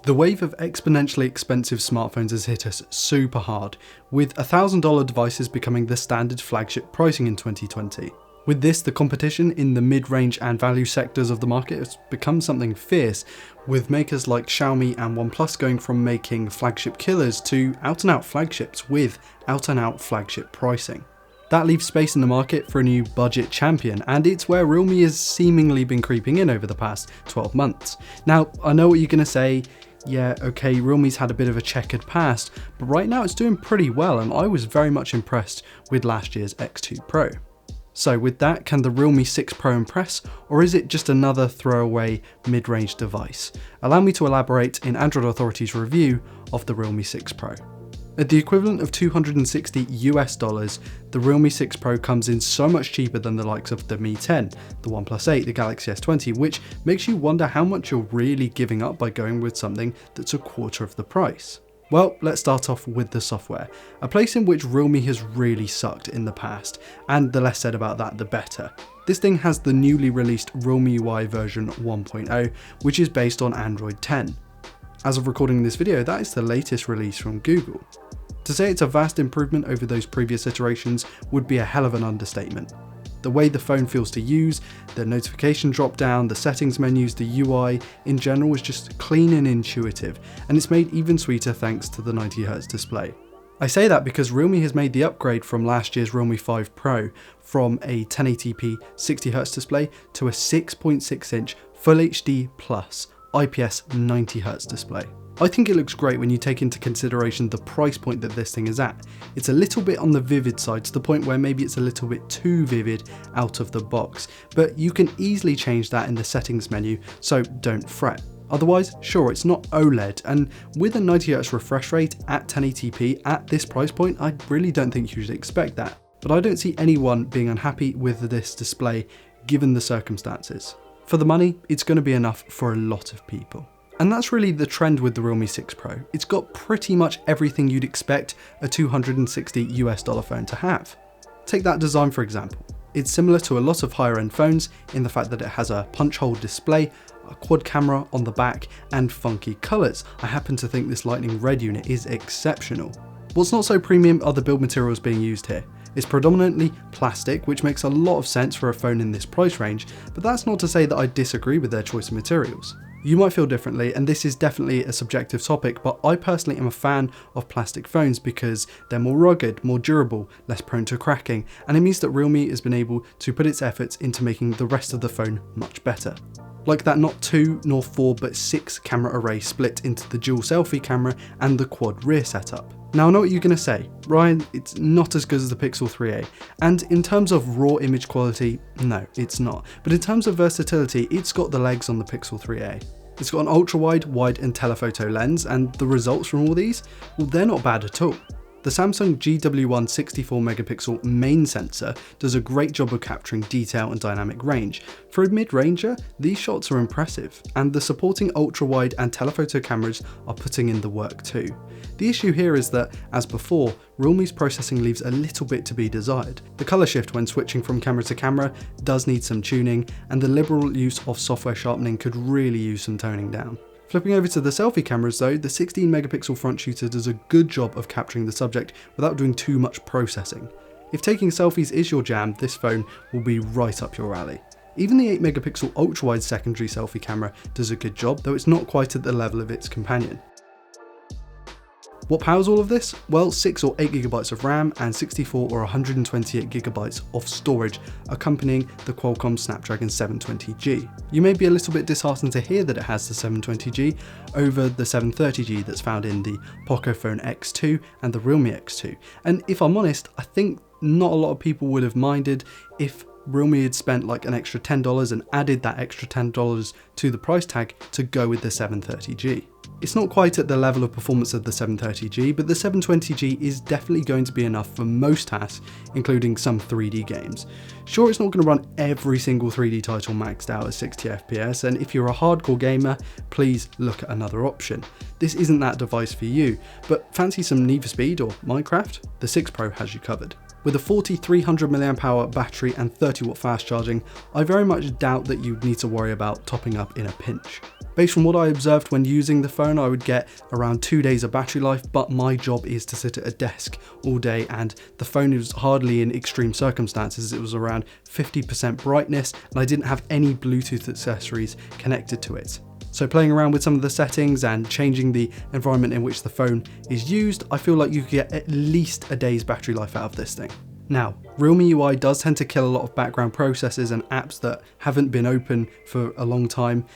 The wave of exponentially expensive smartphones has hit us super hard, with $1,000 devices becoming the standard flagship pricing in 2020. With this, the competition in the mid-range and value sectors of the market has become something fierce, with makers like Xiaomi and OnePlus going from making flagship killers to out-and-out flagships with out-and-out flagship pricing. That leaves space in the market for a new budget champion, and it's where Realme has seemingly been creeping in over the past 12 months. Now, I know what you're going to say. Yeah, okay, Realme's had a bit of a checkered past, but right now it's doing pretty well, and I was very much impressed with last year's X2 Pro. So with that, can the Realme 6 Pro impress, or is it just another throwaway mid-range device? Allow me to elaborate in Android Authority's review of the Realme 6 Pro. At the equivalent of $260 US, the Realme 6 Pro comes in so much cheaper than the likes of the Mi 10, the OnePlus 8, the Galaxy S20, which makes you wonder how much you're really giving up by going with something that's a quarter of the price. Well, let's start off with the software, a place in which Realme has really sucked in the past, and the less said about that the better. This thing has the newly released Realme UI version 1.0, which is based on Android 10. As of recording this video, that is the latest release from Google. To say it's a vast improvement over those previous iterations would be a hell of an understatement. The way the phone feels to use, the notification drop down, the settings menus, the UI in general is just clean and intuitive, and it's made even sweeter thanks to the 90Hz display. I say that because Realme has made the upgrade from last year's Realme 5 Pro from a 1080p 60Hz display to a 6.6-inch Full HD Plus IPS 90Hz display. I think it looks great when you take into consideration the price point that this thing is at. It's a little bit on the vivid side, to the point where maybe it's a little bit too vivid out of the box, but you can easily change that in the settings menu, so don't fret. Otherwise, sure, it's not OLED, and with a 90Hz refresh rate at 1080p at this price point, I really don't think you should expect that. But I don't see anyone being unhappy with this display given the circumstances. For the money, it's going to be enough for a lot of people. And that's really the trend with the Realme 6 Pro. It's got pretty much everything you'd expect a $260 US phone to have. Take that design for example. It's similar to a lot of higher end phones in the fact that it has a punch hole display, a quad camera on the back, and funky colours. I happen to think this lightning red unit is exceptional. What's not so premium are the build materials being used here. It's predominantly plastic, which makes a lot of sense for a phone in this price range, but that's not to say that I disagree with their choice of materials. You might feel differently, and this is definitely a subjective topic, but I personally am a fan of plastic phones because they're more rugged, more durable, less prone to cracking, and it means that Realme has been able to put its efforts into making the rest of the phone much better. Like that not 2 nor 4 but 6 camera array split into the dual selfie camera and the quad rear setup. Now I know what you're going to say, Ryan, it's not as good as the Pixel 3a, and in terms of raw image quality, no, it's not, but in terms of versatility, it's got the legs on the Pixel 3a. It's got an ultra-wide, wide and telephoto lens, and the results from all these, well, they're not bad at all. The Samsung GW1 64 megapixel main sensor does a great job of capturing detail and dynamic range. For a mid-ranger, these shots are impressive, and the supporting ultra-wide and telephoto cameras are putting in the work too. The issue here is that, as before, Realme's processing leaves a little bit to be desired. The colour shift when switching from camera to camera does need some tuning, and the liberal use of software sharpening could really use some toning down. Flipping over to the selfie cameras though, the 16 megapixel front shooter does a good job of capturing the subject without doing too much processing. If taking selfies is your jam, this phone will be right up your alley. Even the 8 megapixel ultra-wide secondary selfie camera does a good job, though it's not quite at the level of its companion. What powers all of this? Well, 6 or 8 GB of RAM and 64 or 128 GB of storage accompanying the Qualcomm Snapdragon 720G. You may be a little bit disheartened to hear that it has the 720G over the 730G that's found in the Pocophone X2 and the Realme X2. And if I'm honest, I think not a lot of people would have minded if Realme had spent like an extra $10 and added that extra $10 to the price tag to go with the 730G. It's not quite at the level of performance of the 730G, but the 720G is definitely going to be enough for most tasks, including some 3D games. Sure, it's not going to run every single 3D title maxed out at 60 FPS, and if you're a hardcore gamer, please look at another option. This isn't that device for you, but fancy some Need for Speed or Minecraft? The 6 Pro has you covered. With a 4300 mAh battery and 30 watt fast charging, I very much doubt that you'd need to worry about topping up in a pinch. Based on what I observed when using the phone, I would get around 2 days of battery life, but my job is to sit at a desk all day and the phone was hardly in extreme circumstances. It was around 50% brightness and I didn't have any Bluetooth accessories connected to it. So playing around with some of the settings and changing the environment in which the phone is used, I feel like you could get at least a day's battery life out of this thing. Now, Realme UI does tend to kill a lot of background processes and apps that haven't been open for a long time,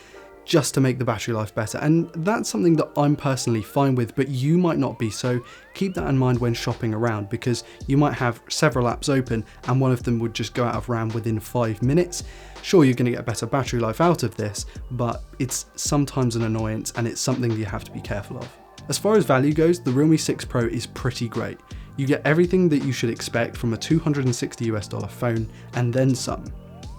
just to make the battery life better, and that's something that I'm personally fine with, but you might not be, so keep that in mind when shopping around, because you might have several apps open and one of them would just go out of RAM within 5 minutes. Sure, you're going to get better battery life out of this, but it's sometimes an annoyance and it's something you have to be careful of. As far as value goes, the Realme 6 Pro is pretty great. You get everything that you should expect from a $260 phone and then some.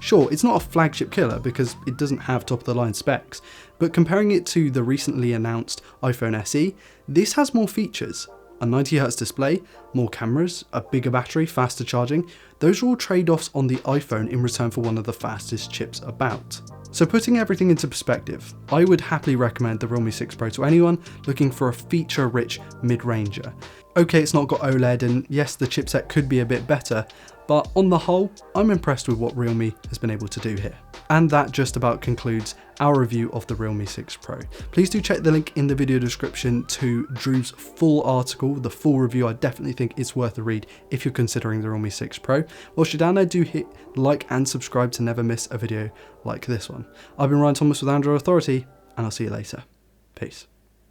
Sure, it's not a flagship killer because it doesn't have top of the line specs, but comparing it to the recently announced iPhone SE, this has more features. A 90Hz display, more cameras, a bigger battery, faster charging. Those are all trade-offs on the iPhone in return for one of the fastest chips about. So putting everything into perspective, I would happily recommend the Realme 6 Pro to anyone looking for a feature-rich mid-ranger. Okay, it's not got OLED and yes, the chipset could be a bit better, but on the whole, I'm impressed with what Realme has been able to do here. And that just about concludes our review of the Realme 6 Pro. Please do check the link in the video description to Drew's full article, the full review. I definitely think it's worth a read if you're considering the Realme 6 Pro. Whilst you're down there, do hit like and subscribe to never miss a video like this one. I've been Ryan Thomas with Android Authority, and I'll see you later. Peace.